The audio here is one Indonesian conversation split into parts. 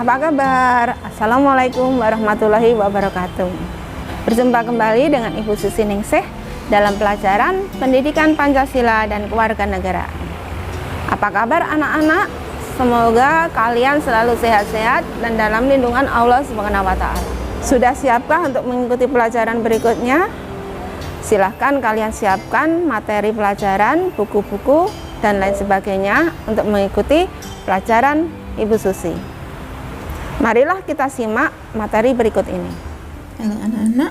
Apa kabar? Assalamualaikum warahmatullahi wabarakatuh. Berjumpa kembali dengan Ibu Susi Ningsih dalam pelajaran Pendidikan Pancasila dan Kewarganegaraan. Apa kabar anak-anak? Semoga kalian selalu sehat-sehat dan dalam lindungan Allah Subhanahu wa Ta'ala. Sudah siapkah untuk mengikuti pelajaran berikutnya? Silahkan kalian siapkan materi pelajaran, buku-buku, dan lain sebagainya untuk mengikuti pelajaran Ibu Susi. Marilah kita simak materi berikut ini. Halo anak-anak,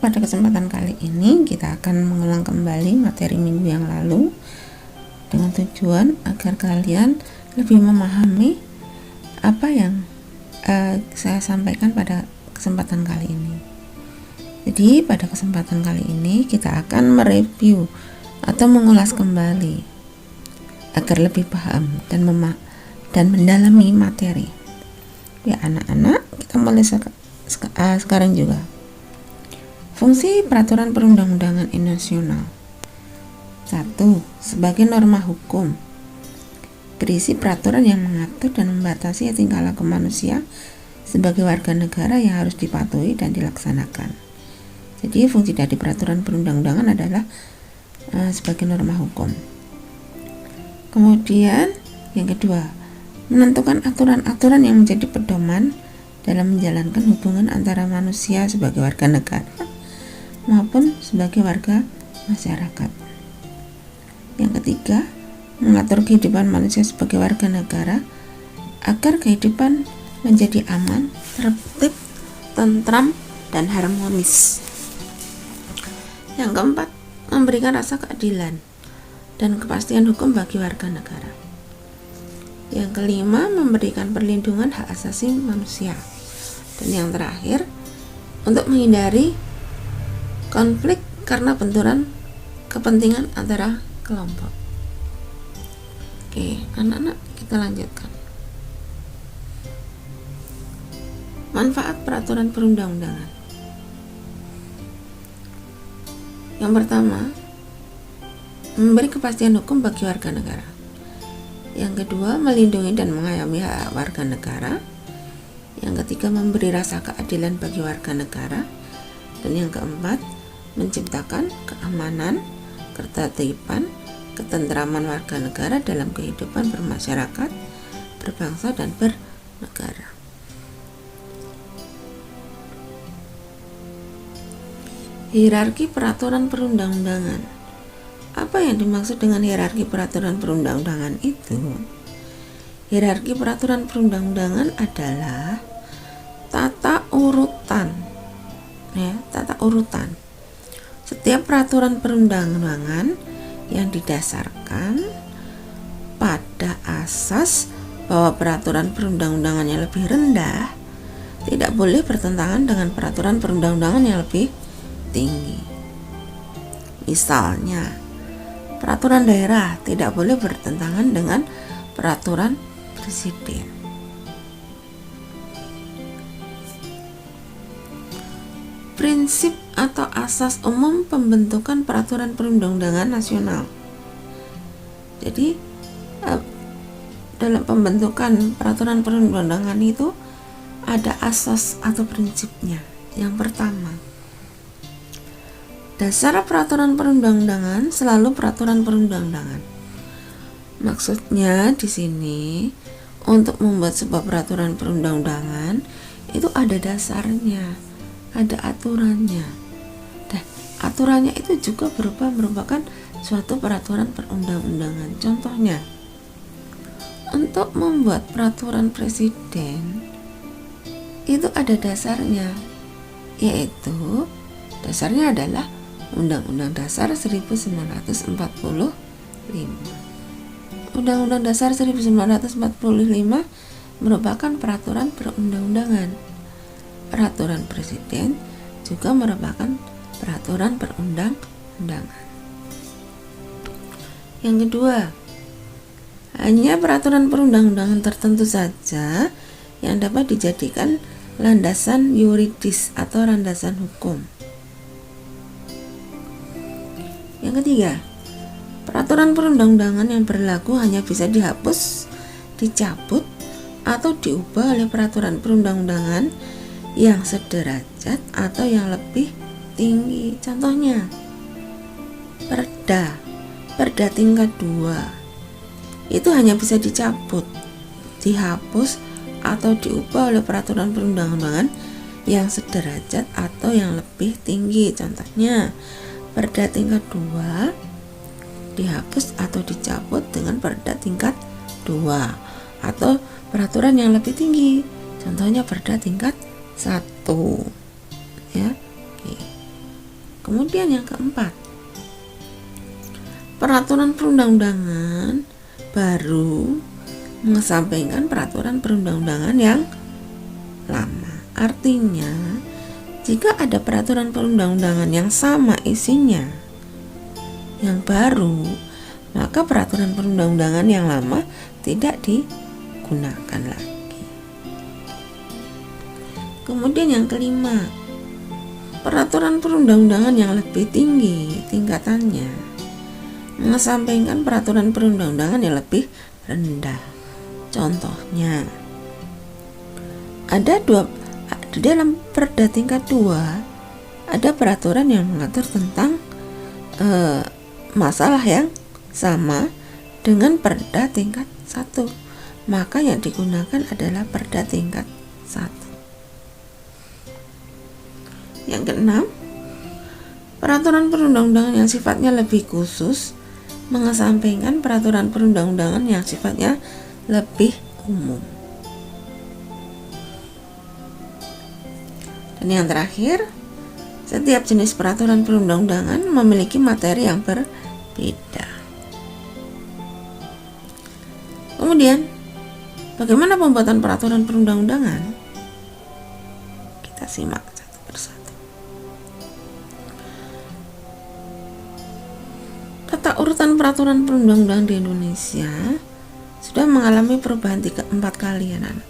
pada kesempatan kali ini kita akan mengulang kembali materi minggu yang lalu dengan tujuan agar kalian lebih memahami apa yang saya sampaikan pada kesempatan kali ini. Jadi pada kesempatan kali ini kita akan mereview atau mengulas kembali agar lebih paham dan mendalami materi. Ya anak-anak, kita mulai sekarang juga. Fungsi peraturan perundang-undangan nasional. 1. Sebagai norma hukum, berisi peraturan yang mengatur dan membatasi tingkah laku manusia sebagai warga negara yang harus dipatuhi dan dilaksanakan. Jadi fungsi dari peraturan perundang-undangan adalah sebagai norma hukum. Kemudian yang kedua, menentukan aturan-aturan yang menjadi pedoman dalam menjalankan hubungan antara manusia sebagai warga negara maupun sebagai warga masyarakat. Yang ketiga, mengatur kehidupan manusia sebagai warga negara agar kehidupan menjadi aman, tertib, tentram, dan harmonis. Yang keempat, memberikan rasa keadilan dan kepastian hukum bagi warga negara. Yang kelima, memberikan perlindungan hak asasi manusia. Dan yang terakhir, untuk menghindari konflik karena benturan kepentingan antara kelompok. Oke, anak-anak, kita lanjutkan. Manfaat peraturan perundang-undangan. Yang pertama, memberi kepastian hukum bagi warga negara. Yang kedua, melindungi dan mengayomi hak warga negara. Yang ketiga, memberi rasa keadilan bagi warga negara. Dan yang keempat, menciptakan keamanan, ketertiban, ketentraman warga negara dalam kehidupan bermasyarakat, berbangsa, dan bernegara. Hierarki peraturan perundang-undangan. Apa yang dimaksud dengan hierarki peraturan perundang-undangan itu? Hierarki peraturan perundang-undangan adalah tata urutan. Tata urutan. Setiap peraturan perundang-undangan yang didasarkan pada asas bahwa peraturan perundang-undangan yang lebih rendah tidak boleh bertentangan dengan peraturan perundang-undangan yang lebih tinggi. Misalnya, peraturan daerah tidak boleh bertentangan dengan peraturan presiden. Prinsip atau asas umum pembentukan peraturan perundang-undangan nasional. Jadi, dalam pembentukan peraturan perundang-undangan itu ada asas atau prinsipnya. Yang pertama, dasar peraturan perundang-undangan selalu peraturan perundang-undangan. Maksudnya di sini untuk membuat sebuah peraturan perundang-undangan itu ada dasarnya, ada aturannya. Dan aturannya itu juga merupakan suatu peraturan perundang-undangan. Contohnya, untuk membuat peraturan presiden itu ada dasarnya, yaitu dasarnya adalah Undang-Undang Dasar 1945. Undang-Undang Dasar 1945 merupakan peraturan perundang-undangan. Peraturan presiden juga merupakan peraturan perundang-undangan. Yang kedua, hanya peraturan perundang-undangan tertentu saja yang dapat dijadikan landasan yuridis atau landasan hukum. Yang ketiga, peraturan perundang-undangan yang berlaku hanya bisa dihapus, dicabut, atau diubah oleh peraturan perundang-undangan yang sederajat atau yang lebih tinggi. Contohnya, perda tingkat 2 itu hanya bisa dicabut, dihapus, atau diubah oleh peraturan perundang-undangan yang sederajat atau yang lebih tinggi. Contohnya, perda tingkat 2 dihapus atau dicabut dengan perda tingkat 2 atau peraturan yang lebih tinggi. Contohnya perda tingkat 1 ya. Oke. Kemudian yang keempat, peraturan perundang-undangan baru mengesampingkan peraturan perundang-undangan yang lama. Artinya, jika ada peraturan perundang-undangan yang sama isinya yang baru, maka peraturan perundang-undangan yang lama tidak digunakan lagi. Kemudian yang kelima, peraturan perundang-undangan yang lebih tinggi tingkatannya mengesampingkan peraturan perundang-undangan yang lebih rendah. Contohnya, di dalam perda tingkat 2 ada peraturan yang mengatur tentang masalah yang sama dengan perda tingkat 1, maka yang digunakan adalah perda tingkat 1. Yang keenam, peraturan perundang-undangan yang sifatnya lebih khusus mengesampingkan peraturan perundang-undangan yang sifatnya lebih umum. Dan yang terakhir, setiap jenis peraturan perundang-undangan memiliki materi yang berbeda. Kemudian, bagaimana pembuatan peraturan perundang-undangan? Kita simak satu persatu. Tata urutan peraturan perundang-undangan di Indonesia sudah mengalami perubahan 4 kali, anak-anak.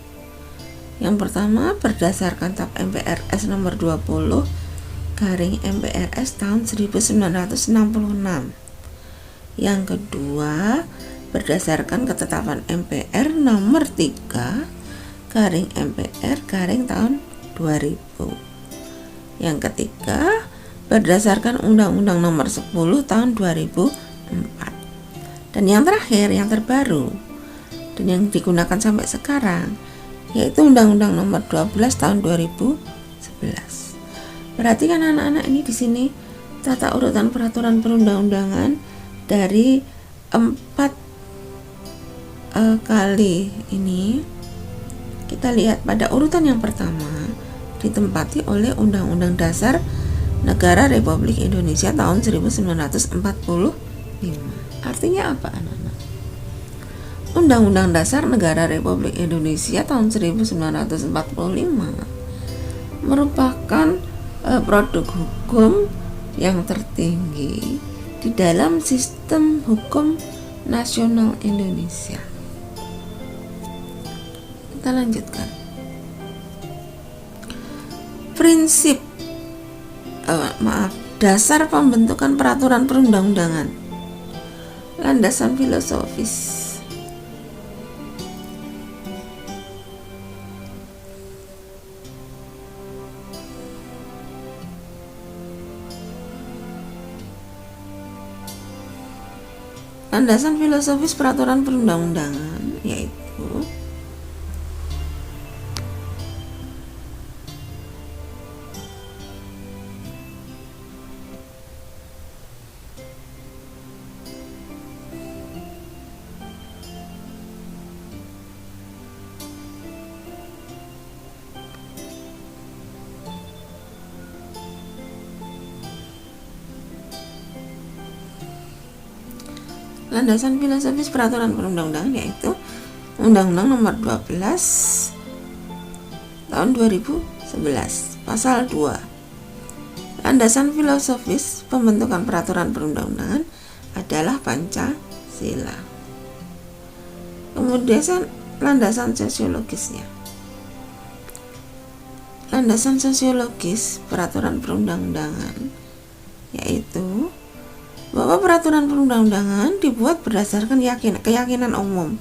Yang pertama, berdasarkan TAP MPRS nomor 20 garing MPRS tahun 1966. Yang kedua, berdasarkan ketetapan MPR nomor 3 garing MPR garing tahun 2000. Yang ketiga, berdasarkan Undang-Undang nomor 10 tahun 2004. Dan yang terakhir, yang terbaru dan yang digunakan sampai sekarang, yaitu Undang-Undang nomor 12 tahun 2011. Perhatikan anak-anak, ini di sini tata urutan peraturan perundang-undangan dari 4 kali ini. Kita lihat pada urutan yang pertama ditempati oleh Undang-Undang Dasar Negara Republik Indonesia tahun 1945. Artinya apa, anak-anak? Undang-Undang Dasar Negara Republik Indonesia tahun 1945 merupakan produk hukum yang tertinggi di dalam sistem hukum nasional Indonesia. Kita lanjutkan. Prinsip dasar pembentukan peraturan perundang-undangan. Landasan filosofis. Landasan filosofis peraturan perundang-undangan yaitu landasan filosofis peraturan perundang-undangan yaitu Undang-Undang nomor 12 tahun 2011 pasal 2. Landasan filosofis pembentukan peraturan perundang-undangan adalah Pancasila. Kemudian landasan sosiologisnya. Landasan sosiologis peraturan perundang-undangan yaitu bahwa peraturan perundang-undangan dibuat berdasarkan keyakinan umum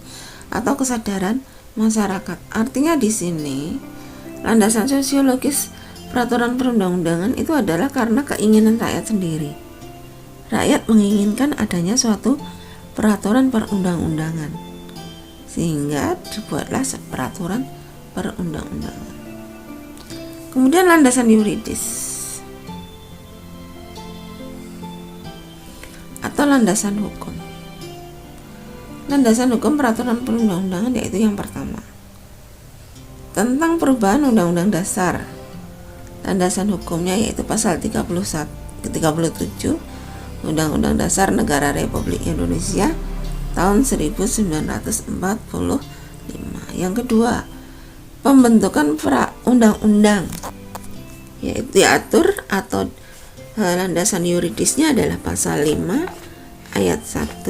atau kesadaran masyarakat. Artinya di sini landasan sosiologis peraturan perundang-undangan itu adalah karena keinginan rakyat sendiri. Rakyat menginginkan adanya suatu peraturan perundang-undangan, sehingga dibuatlah peraturan perundang-undangan. Kemudian landasan yuridis atau landasan hukum. Landasan hukum peraturan perundang-undangan yaitu yang pertama, tentang perubahan Undang-Undang Dasar. Landasan hukumnya yaitu pasal 37 Undang-Undang Dasar Negara Republik Indonesia tahun 1945. Yang kedua, pembentukan undang-undang, yaitu diatur atau landasan yuridisnya adalah pasal 5 ayat 1,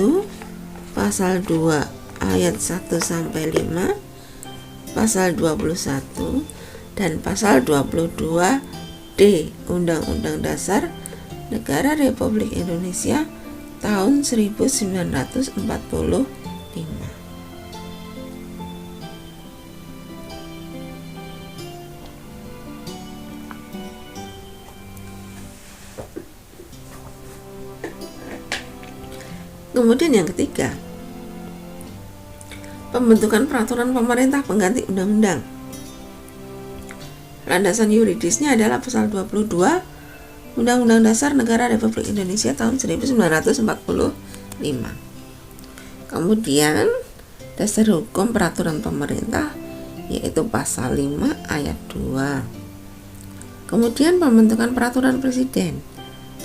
pasal 2 ayat 1 sampai 5, pasal 21 dan pasal 22D Undang-Undang Dasar Negara Republik Indonesia tahun 1945. Kemudian yang ketiga, pembentukan peraturan pemerintah pengganti undang-undang. Landasan yuridisnya adalah pasal 22 Undang-Undang Dasar Negara Republik Indonesia tahun 1945. Kemudian dasar hukum peraturan pemerintah yaitu pasal 5 ayat 2. Kemudian pembentukan peraturan presiden.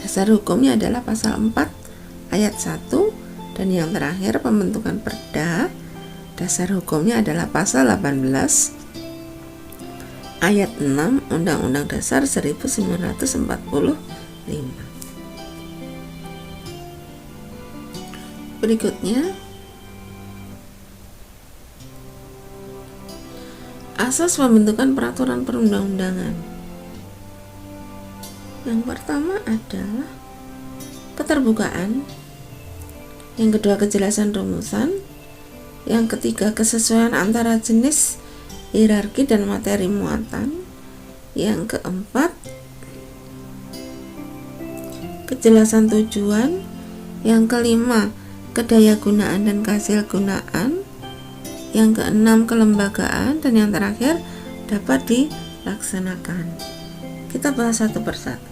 Dasar hukumnya adalah pasal 4 ayat 1 dan yang terakhir pembentukan perda. Dasar hukumnya adalah pasal 18 ayat 6 Undang-Undang Dasar 1945. Berikutnya, asas pembentukan peraturan perundang-undangan. Yang pertama adalah keterbukaan, yang kedua kejelasan rumusan, yang ketiga kesesuaian antara jenis, hierarki dan materi muatan, yang keempat kejelasan tujuan, yang kelima kedayagunaan dan kehasilgunaan, yang keenam kelembagaan, dan yang terakhir dapat dilaksanakan. Kita bahas satu persatu,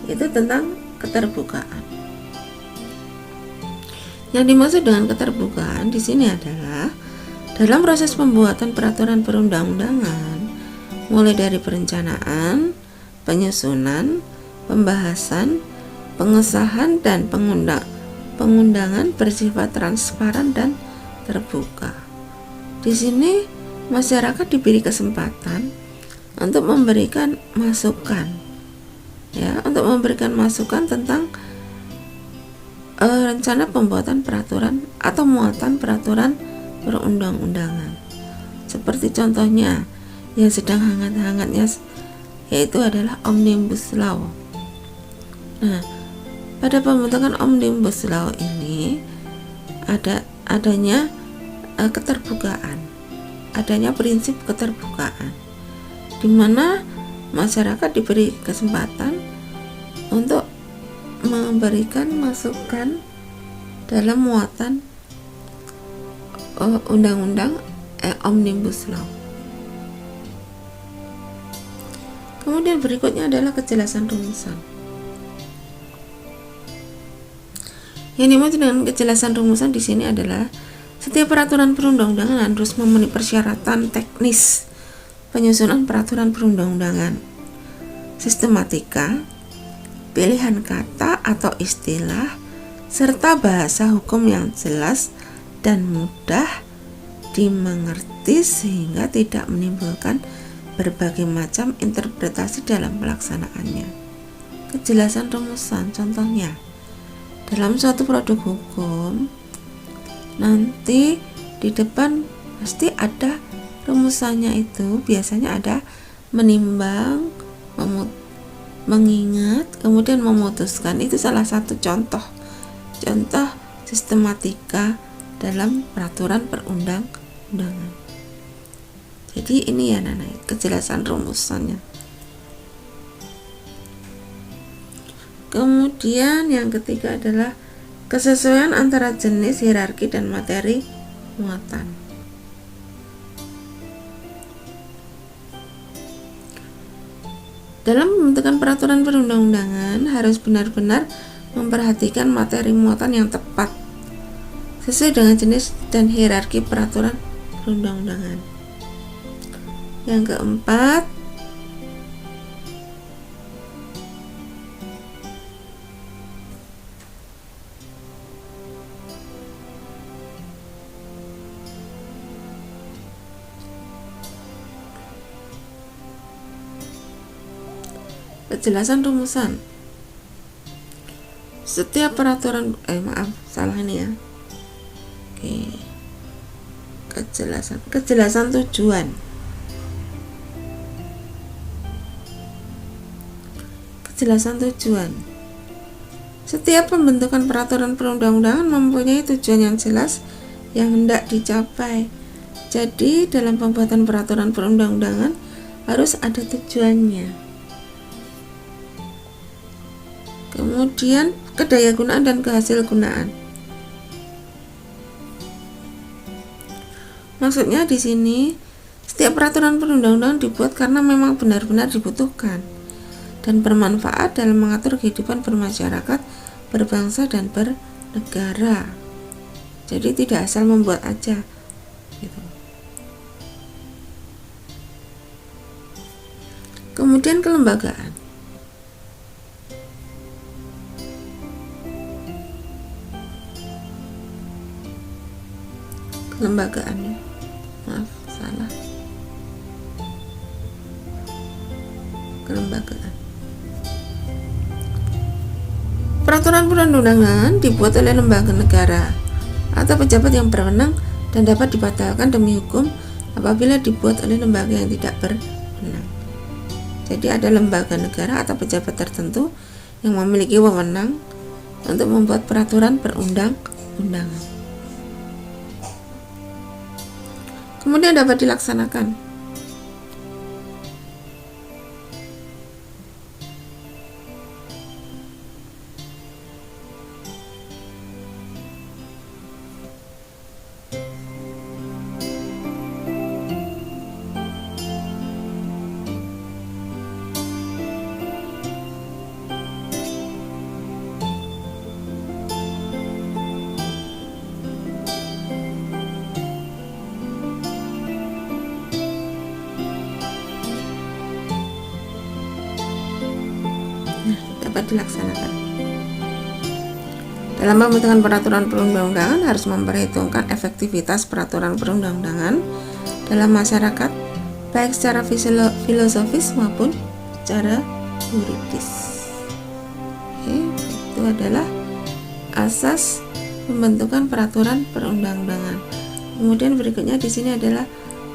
yaitu tentang keterbukaan. Yang dimaksud dengan keterbukaan di sini adalah dalam proses pembuatan peraturan perundang-undangan, mulai dari perencanaan, penyusunan, pembahasan, pengesahan, dan pengundangan bersifat transparan dan terbuka. Di sini masyarakat diberi kesempatan untuk memberikan masukan, untuk memberikan masukan tentang rencana pembuatan peraturan atau muatan peraturan perundang-undangan. Seperti contohnya yang sedang hangat-hangatnya yaitu adalah Omnibus Law. Nah, pada pembentukan Omnibus Law ini adanya keterbukaan, adanya prinsip keterbukaan, di mana masyarakat diberi kesempatan untuk memberikan masukan dalam muatan undang-undang Omnibus Law. Kemudian berikutnya adalah kejelasan rumusan. Yang dimaksud dengan kejelasan rumusan di sini adalah setiap peraturan perundang-undangan harus memenuhi persyaratan teknis penyusunan peraturan perundang-undangan, sistematika, pilihan kata atau istilah, serta bahasa hukum yang jelas dan mudah dimengerti sehingga tidak menimbulkan berbagai macam interpretasi dalam pelaksanaannya. Kejelasan rumusan, contohnya dalam suatu produk hukum nanti di depan pasti ada rumusannya, itu biasanya ada menimbang, mengingat, kemudian memutuskan. Itu salah satu contoh sistematika dalam peraturan perundang-undangan. Jadi ini ya Nana, kejelasan rumusannya. Kemudian yang ketiga adalah kesesuaian antara jenis, hierarki, dan materi muatan. Dalam pembentukan peraturan perundang-undangan harus benar-benar memperhatikan materi muatan yang tepat sesuai dengan jenis dan hierarki peraturan perundang-undangan. Yang keempat, kejelasan rumusan. Setiap peraturan salah ini ya. Oke. Kejelasan tujuan. Kejelasan tujuan. Setiap pembentukan peraturan perundang-undangan mempunyai tujuan yang jelas yang hendak dicapai. Jadi dalam pembuatan peraturan perundang-undangan harus ada tujuannya. Kemudian kedayagunaan dan kehasilgunaan. Maksudnya di sini setiap peraturan perundang-undangan dibuat karena memang benar-benar dibutuhkan dan bermanfaat dalam mengatur kehidupan bermasyarakat, berbangsa, dan bernegara. Jadi tidak asal membuat aja gitu. Kemudian kelembagaan. Kelembagaannya, salah. Kelembagaan. Peraturan perundang-undangan dibuat oleh lembaga negara atau pejabat yang berwenang dan dapat dibatalkan demi hukum apabila dibuat oleh lembaga yang tidak berwenang. Jadi ada lembaga negara atau pejabat tertentu yang memiliki wewenang untuk membuat peraturan perundang-undangan. Kemudian dapat dilaksanakan. Dapat dilaksanakan. Dalam pembentukan peraturan perundang-undangan harus memperhitungkan efektivitas peraturan perundang-undangan dalam masyarakat, baik secara filosofis maupun secara yuridis. Itu adalah asas pembentukan peraturan perundang-undangan. Kemudian berikutnya di sini adalah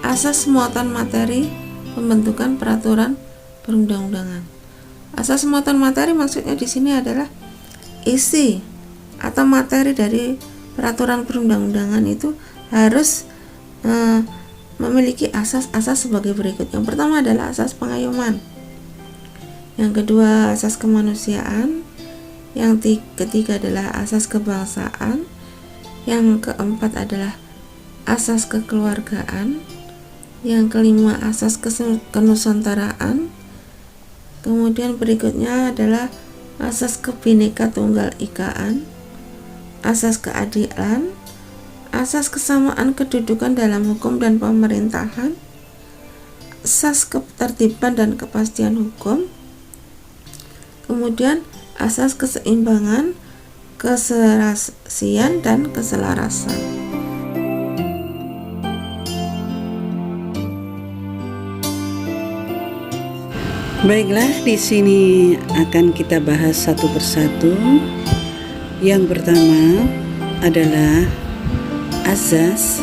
asas muatan materi pembentukan peraturan perundang-undangan. Asas muatan materi maksudnya di sini adalah isi atau materi dari peraturan perundang-undangan itu harus memiliki asas-asas sebagai berikut. Yang pertama adalah asas pengayoman. Yang kedua asas kemanusiaan. Yang ketiga adalah asas kebangsaan. Yang keempat adalah asas kekeluargaan. Yang kelima asas kenusantaraan. Kemudian berikutnya adalah asas Kebhinneka Tunggal Ikaan, asas keadilan, asas kesamaan kedudukan dalam hukum dan pemerintahan, asas ketertiban dan kepastian hukum, kemudian asas keseimbangan, keserasian, dan keselarasan. Baiklah, di sini akan kita bahas satu persatu. Yang pertama adalah asas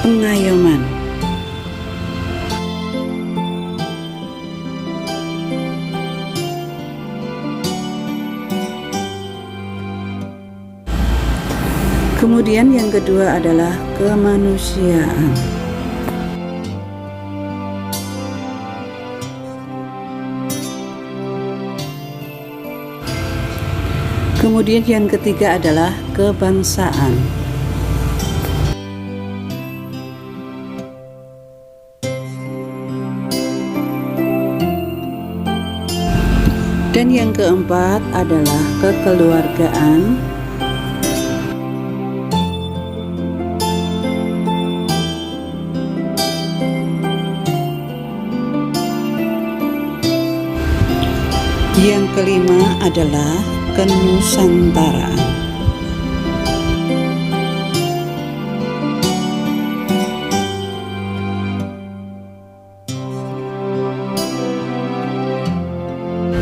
pengayoman. Kemudian yang kedua adalah kemanusiaan. Kemudian yang ketiga adalah kebangsaan. Dan yang keempat adalah kekeluargaan. Yang kelima adalah kenusantaraan.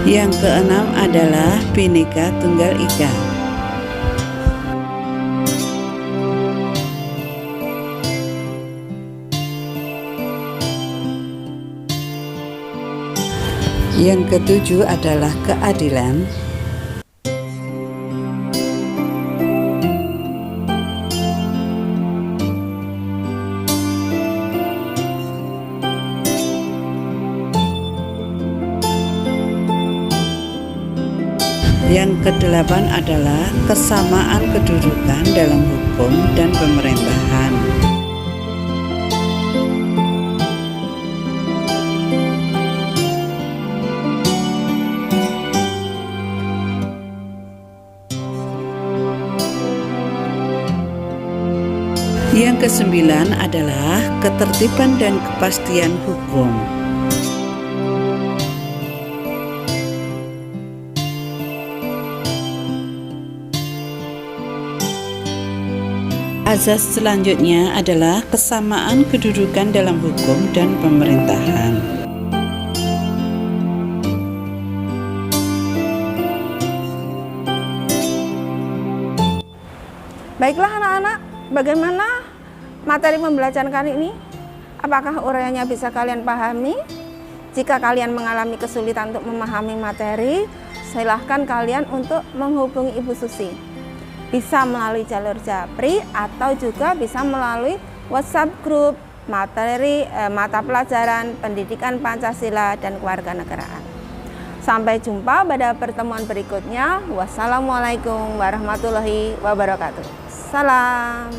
Yang keenam adalah Bhinneka Tunggal Ika. Yang ketujuh adalah keadilan. Yang kedelapan adalah kesamaan kedudukan dalam hukum dan pemerintahan. Yang kesembilan adalah ketertiban dan kepastian hukum. Azas selanjutnya adalah kesamaan kedudukan dalam hukum dan pemerintahan. Baiklah anak-anak, bagaimana materi pembelajaran kali ini? Apakah uraiannya bisa kalian pahami? Jika kalian mengalami kesulitan untuk memahami materi, silahkan kalian untuk menghubungi Ibu Susi. Bisa melalui jalur Japri atau juga bisa melalui WhatsApp grup materi mata pelajaran Pendidikan Pancasila dan Kewarganegaraan. Sampai jumpa pada pertemuan berikutnya. Wassalamualaikum warahmatullahi wabarakatuh. Salam.